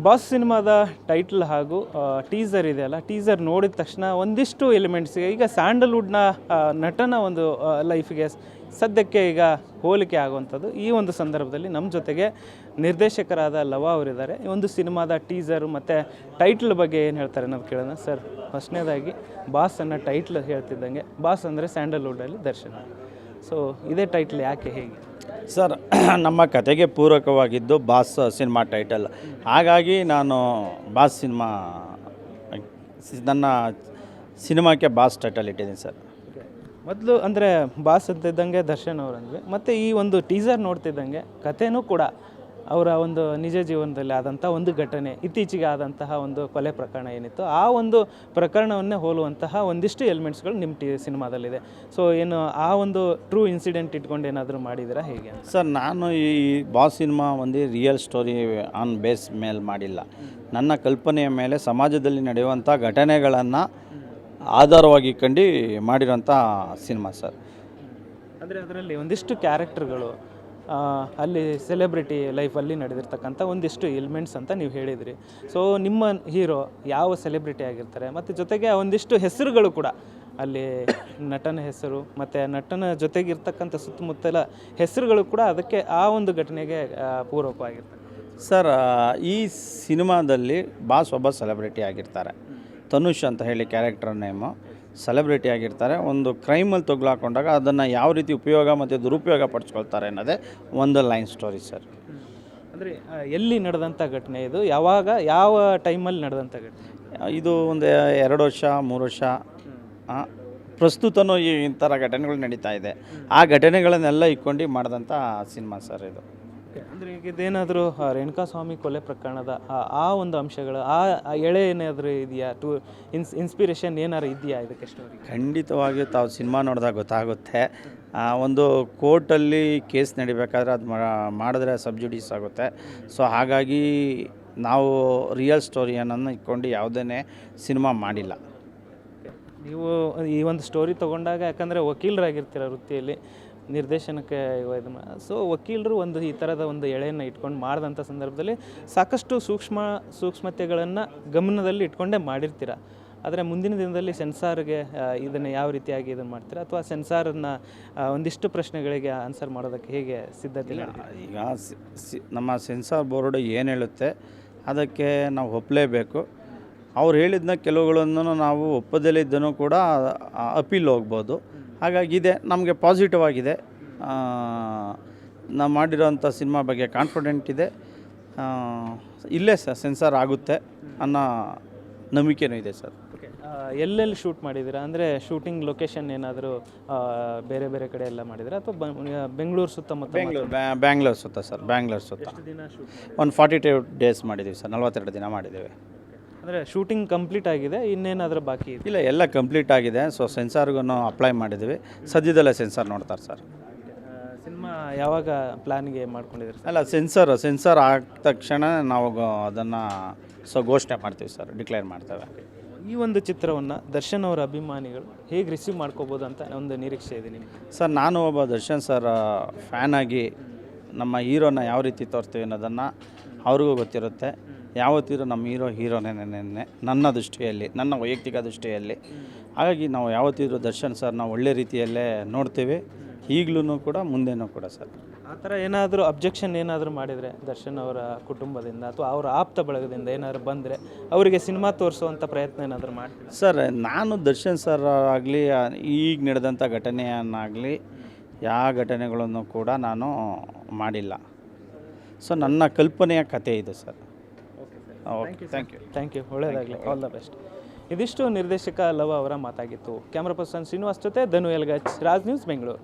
Boss ಸಿನಿಮಾದ title ಹಾಗೂ teaser ಇದೆಯಲ್ಲ, ಟೀಸರ್ ನೋಡಿದ ತಕ್ಷಣ ಒಂದಿಷ್ಟು ಎಲಿಮೆಂಟ್ಸ್ಗೆ ಈಗ ಸ್ಯಾಂಡಲ್ವುಡ್ನ ನಟನ ಒಂದು ಲೈಫ್ಗೆ ಸದ್ಯಕ್ಕೆ ಈಗ ಹೋಲಿಕೆ ಆಗುವಂಥದ್ದು. ಈ ಒಂದು ಸಂದರ್ಭದಲ್ಲಿ ನಮ್ಮ ಜೊತೆಗೆ ನಿರ್ದೇಶಕರಾದ ಲವ ಅವರಿದ್ದಾರೆ. ಈ ಒಂದು ಸಿನಿಮಾದ ಟೀಸರು ಮತ್ತು ಟೈಟ್ಲ್ ಬಗ್ಗೆ ಏನು ಹೇಳ್ತಾರೆ ಅನ್ನೋದು ಕೇಳೋಣ. ಸರ್, ಫಸ್ಟ್ನೇದಾಗಿ ಬಾಸ್ ಅನ್ನೋ ಟೈಟ್ಲ್ ಹೇಳ್ತಿದ್ದಂಗೆ, ಬಾಸ್ ಅಂದರೆ ಸ್ಯಾಂಡಲ್ವುಡ್ಡಲ್ಲಿ ದರ್ಶನ. ಸೊ ಇದೇ ಟೈಟ್ಲ್ ಯಾಕೆ, ಹೇಗೆ? ಸರ್, ನಮ್ಮ ಕತೆಗೆ ಪೂರಕವಾಗಿದ್ದು ಬಾಸ್ ಸಿನಿಮಾ ಟೈಟಲ್. ಹಾಗಾಗಿ ನಾನು ಬಾಸ್ ಸಿನಿಮಾ ನನ್ನ ಸಿನಿಮಾಕ್ಕೆ ಬಾಸ್ ಟೈಟಲ್ ಇಟ್ಟಿದ್ದೀನಿ ಸರ್. ಮೊದಲು ಅಂದರೆ ಬಾಸ್ ಅಂತಿದ್ದಂಗೆ ದರ್ಶನ್ ಅವರಂದ್ವಿ, ಮತ್ತು ಈ ಒಂದು ಟೀಸರ್ ನೋಡ್ತಿದ್ದಂಗೆ ಕಥೆನೂ ಕೂಡ ಅವರ ಒಂದು ನಿಜ ಜೀವನದಲ್ಲಿ ಆದಂಥ ಒಂದು ಘಟನೆ, ಇತ್ತೀಚೆಗೆ ಆದಂತಹ ಒಂದು ಕೊಲೆ ಪ್ರಕರಣ ಏನಿತ್ತು, ಆ ಒಂದು ಪ್ರಕರಣವನ್ನೇ ಹೋಲುವಂತಹ ಒಂದಿಷ್ಟು ಎಲಿಮೆಂಟ್ಸ್ಗಳು ನಿಮ್ಮ ಸಿನಿಮಾದಲ್ಲಿದೆ. ಸೊ ಏನು ಆ ಒಂದು ಟ್ರೂ ಇನ್ಸಿಡೆಂಟ್ ಇಟ್ಕೊಂಡು ಏನಾದರೂ ಮಾಡಿದ್ದೀರಾ, ಹೇಗೆ? ಸರ್, ನಾನು ಈ ಬಾಸ್ ಸಿನಿಮಾ ಒಂದು ರಿಯಲ್ ಸ್ಟೋರಿ ಆನ್ ಬೇಸ್ ಮೇಲೆ ಮಾಡಿಲ್ಲ. ನನ್ನ ಕಲ್ಪನೆಯ ಮೇಲೆ ಸಮಾಜದಲ್ಲಿ ನಡೆಯುವಂಥ ಘಟನೆಗಳನ್ನು ಆಧಾರವಾಗಿ ಕಂಡು ಮಾಡಿರೋಂಥ ಸಿನಿಮಾ ಸರ್. ಅಂದರೆ ಅದರಲ್ಲಿ ಒಂದಿಷ್ಟು ಕ್ಯಾರೆಕ್ಟರ್ಗಳು, ಅಲ್ಲಿ ಸೆಲೆಬ್ರಿಟಿ ಲೈಫಲ್ಲಿ ನಡೆದಿರ್ತಕ್ಕಂಥ ಒಂದಿಷ್ಟು ಎಲಿಮೆಂಟ್ಸ್ ಅಂತ ನೀವು ಹೇಳಿದಿರಿ. ಸೊ ನಿಮ್ಮ ಹೀರೋ ಯಾವ ಸೆಲೆಬ್ರಿಟಿ ಆಗಿರ್ತಾರೆ, ಮತ್ತು ಜೊತೆಗೆ ಒಂದಿಷ್ಟು ಹೆಸರುಗಳು ಕೂಡ, ಅಲ್ಲಿ ನಟನ ಹೆಸರು ಮತ್ತು ನಟನ ಜೊತೆಗಿರ್ತಕ್ಕಂಥ ಸುತ್ತಮುತ್ತಲ ಹೆಸರುಗಳು ಕೂಡ ಅದಕ್ಕೆ ಆ ಒಂದು ಘಟನೆಗೆ ಪೂರಕವಾಗಿರ್ತವೆ. ಸರ್, ಈ ಸಿನಿಮಾದಲ್ಲಿ ಬಾಸ್ ಒಬ್ಬ ಸೆಲೆಬ್ರಿಟಿ ಆಗಿರ್ತಾರೆ. ತನುಷ್ ಅಂತ ಹೇಳಿ ಕ್ಯಾರೆಕ್ಟರ್ ನೇಮು, ಸೆಲೆಬ್ರಿಟಿ ಆಗಿರ್ತಾರೆ. ಒಂದು ಕ್ರೈಮಲ್ಲಿ ತೊಗ್ಲಾಕೊಂಡಾಗ ಅದನ್ನು ಯಾವ ರೀತಿ ಉಪಯೋಗ ಮತ್ತು ದುರುಪಯೋಗ ಪಡಿಸ್ಕೊಳ್ತಾರೆ ಅನ್ನೋದೇ ಒಂದು ಲೈನ್ ಸ್ಟೋರಿ ಸರ್. ಅಂದರೆ ಎಲ್ಲಿ ನಡೆದಂಥ ಘಟನೆ ಇದು, ಯಾವಾಗ, ಯಾವ ಟೈಮಲ್ಲಿ ನಡೆದಂಥ ಘಟನೆ ಇದು? ಒಂದು 2 ವರ್ಷ 3 ವರ್ಷ ಪ್ರಸ್ತುತನೂ ಈ ಥರ ಘಟನೆಗಳು ನಡೀತಾ ಇದೆ. ಆ ಘಟನೆಗಳನ್ನೆಲ್ಲ ಇಟ್ಕೊಂಡು ಮಾಡಿದಂಥ ಸಿನಿಮಾ ಸರ್ ಇದು. ಅಂದರೆ ಈಗ ಇದೇನಾದರೂ ರೇಣುಕಾಸ್ವಾಮಿ ಕೊಲೆ ಪ್ರಕರಣದ ಆ ಒಂದು ಅಂಶಗಳು, ಆ ಎಳೆ ಏನಾದರೂ ಇದೆಯಾ, ಇನ್ಸ್ಪಿರೇಷನ್ ಏನಾದ್ರು ಇದೆಯಾ ಇದಕ್ಕೆ ಸ್ಟೋರಿ? ಖಂಡಿತವಾಗಿಯೂ ತಾವು ಸಿನಿಮಾ ನೋಡಿದಾಗ ಗೊತ್ತಾಗುತ್ತೆ. ಒಂದು ಕೋರ್ಟಲ್ಲಿ ಕೇಸ್ ನಡಿಬೇಕಾದ್ರೆ ಅದು ಮಾಡಿದ್ರೆ ಸಬ್ಜುಡೀಸ್ ಆಗುತ್ತೆ. ಸೊ ಹಾಗಾಗಿ ನಾವು ರಿಯಲ್ ಸ್ಟೋರಿಯನ್ನು ಇಟ್ಕೊಂಡು ಯಾವುದೇ ಸಿನಿಮಾ ಮಾಡಿಲ್ಲ. ನೀವು ಈ ಒಂದು ಸ್ಟೋರಿ ತೊಗೊಂಡಾಗ, ಯಾಕಂದರೆ ವಕೀಲರಾಗಿರ್ತೀರ ವೃತ್ತಿಯಲ್ಲಿ, ನಿರ್ದೇಶನಕ್ಕೆ ಇದು ಸೊ ವಕೀಲರು ಒಂದು ಈ ಥರದ ಒಂದು ಎಳೆಯನ್ನು ಇಟ್ಕೊಂಡು ಮಾಡಿದಂಥ ಸಂದರ್ಭದಲ್ಲಿ ಸಾಕಷ್ಟು ಸೂಕ್ಷ್ಮತೆಗಳನ್ನು ಗಮನದಲ್ಲಿ ಇಟ್ಕೊಂಡೇ ಮಾಡಿರ್ತೀರ. ಆದರೆ ಮುಂದಿನ ದಿನದಲ್ಲಿ ಸೆನ್ಸಾರ್ಗೆ ಇದನ್ನು ಯಾವ ರೀತಿಯಾಗಿ ಇದನ್ನು ಮಾಡ್ತೀರಾ, ಅಥವಾ ಸೆನ್ಸಾರನ್ನು ಒಂದಿಷ್ಟು ಪ್ರಶ್ನೆಗಳಿಗೆ ಆನ್ಸರ್ ಮಾಡೋದಕ್ಕೆ ಹೇಗೆ ಸಿದ್ಧತೆ? ಈಗ ನಮ್ಮ ಸೆನ್ಸಾರ್ ಬೋರ್ಡ್ ಏನು ಹೇಳುತ್ತೆ ಅದಕ್ಕೆ ನಾವು ಒಪ್ಪಲೇಬೇಕು. ಅವ್ರು ಹೇಳಿದ್ನ ಕೆಲವುಗಳನ್ನು ನಾವು ಒಪ್ಪದಲ್ಲೇ ಇದ್ದನೂ ಕೂಡ ಅಪೀಲ್ ಹೋಗ್ಬೋದು. ಹಾಗಾಗಿ ಇದೆ ನಮಗೆ ಪಾಸಿಟಿವ್ ಆಗಿದೆ. ನಾವು ಮಾಡಿರೋಂಥ ಸಿನಿಮಾ ಬಗ್ಗೆ ಕಾನ್ಫಿಡೆಂಟ್ ಇದೆ. ಇಲ್ಲೇ ಸೆನ್ಸಾರ್ ಆಗುತ್ತೆ ಅನ್ನೋ ನಂಬಿಕೆನೂ ಇದೆ ಸರ್. ಎಲ್ಲೆಲ್ಲಿ ಶೂಟ್ ಮಾಡಿದ್ದೀರಾ? ಅಂದರೆ ಶೂಟಿಂಗ್ ಲೊಕೇಶನ್ ಏನಾದರೂ ಬೇರೆ ಬೇರೆ ಕಡೆ ಎಲ್ಲ ಮಾಡಿದ್ದೀರಾ, ಅಥವಾ ಬೆಂಗಳೂರು ಸುತ್ತಮುತ್ತ? ಬ್ಯಾಂಗ್ಳೂರು ಸುತ್ತ ಸರ್. ಬ್ಯಾಂಗ್ಳೂರು ಸುತ್ತ ದಿನ ಶೂಟ್? ಒಂದು 42 ಡೇಸ್ ಮಾಡಿದ್ದೀವಿ ಸರ್. 42 ದಿನ ಮಾಡಿದ್ದೇವೆ. ಅಂದರೆ ಶೂಟಿಂಗ್ ಕಂಪ್ಲೀಟ್ ಆಗಿದೆ, ಇನ್ನೇನಾದರೂ ಬಾಕಿ ಇದೆ? ಇಲ್ಲ, ಎಲ್ಲ ಕಂಪ್ಲೀಟ್ ಆಗಿದೆ. ಸೊ ಸೆನ್ಸಾರ್ಗೂ ಅಪ್ಲೈ ಮಾಡಿದ್ದೀವಿ. ಸದ್ಯದಲ್ಲೇ ಸೆನ್ಸಾರ್ ನೋಡ್ತಾರೆ ಸರ್. ಸಿನಿಮಾ ಯಾವಾಗ ಪ್ಲ್ಯಾನ್ಗೆ ಮಾಡ್ಕೊಂಡಿದ್ದೀರಿ? ಅಲ್ಲ, ಸೆನ್ಸಾರ್ ಆದ ತಕ್ಷಣ ನಾವು ಅದನ್ನು ಘೋಷಣೆ ಮಾಡ್ತೀವಿ ಸರ್, ಡಿಕ್ಲೇರ್ ಮಾಡ್ತೇವೆ. ಈ ಒಂದು ಚಿತ್ರವನ್ನು ದರ್ಶನ್ ಅವರ ಅಭಿಮಾನಿಗಳು ಹೇಗೆ ರಿಸೀವ್ ಮಾಡ್ಕೋಬೋದು ಅಂತ ಒಂದು ನಿರೀಕ್ಷೆ ಇದೆ ನಿಮಗೆ? ಸರ್, ನಾನು ಒಬ್ಬ ದರ್ಶನ್ ಸರ್ ಫ್ಯಾನಾಗಿ ನಮ್ಮ ಹೀರೋನ ಯಾವ ರೀತಿ ತೋರಿಸ್ತೀವಿ ಅನ್ನೋದನ್ನು ಅವ್ರಿಗೂ ಗೊತ್ತಿರುತ್ತೆ. ಯಾವತ್ತಿದ್ರೂ ನಮ್ಮ ಹೀರೋನೇ ನನ್ನ ದೃಷ್ಟಿಯಲ್ಲಿ, ನನ್ನ ವೈಯಕ್ತಿಕ ದೃಷ್ಟಿಯಲ್ಲಿ. ಹಾಗಾಗಿ ನಾವು ಯಾವತ್ತಿದ್ರೂ ದರ್ಶನ್ ಸರ್ನ ಒಳ್ಳೆ ರೀತಿಯಲ್ಲೇ ನೋಡ್ತೀವಿ, ಈಗಲೂ ಕೂಡ ಮುಂದೆನೂ ಕೂಡ ಸರ್. ಆ ಥರ ಏನಾದರೂ ಅಬ್ಜೆಕ್ಷನ್ ಏನಾದರೂ ಮಾಡಿದರೆ ದರ್ಶನ್ ಅವರ ಕುಟುಂಬದಿಂದ ಅಥವಾ ಅವರ ಆಪ್ತ ಬಳಗದಿಂದ ಏನಾದರೂ ಬಂದರೆ ಅವರಿಗೆ ಸಿನಿಮಾ ತೋರಿಸುವಂಥ ಪ್ರಯತ್ನ ಏನಾದರೂ ಮಾಡ್ತೀವಿ? ಸರ್, ನಾನು ದರ್ಶನ್ ಸರ್ ಆಗಲಿ, ಈಗ ನಡೆದಂಥ ಘಟನೆಯನ್ನಾಗಲಿ, ಯಾವ ಘಟನೆಗಳನ್ನು ಕೂಡ ನಾನು ಮಾಡಿಲ್ಲ. ಸೊ ನನ್ನ ಕಲ್ಪನೆಯ ಕಥೆ ಇದೆ ಸರ್. Okay, thank you. ಒಳ್ಳೆಯದಾಗಲಿ, ಆಲ್ ದ ಬೆಸ್ಟ್. ಇದಿಷ್ಟು ನಿರ್ದೇಶಕ ಲವ ಅವರ ಮಾತಾಗಿತ್ತು. ಕ್ಯಾಮ್ರಾ ಪರ್ಸನ್ ಶ್ರೀನಿವಾಸ್ ಜೊತೆ ಧನು ಎಲ್ಗಚ್, ರಾಜ್ ನ್ಯೂಸ್, ಬೆಂಗಳೂರು.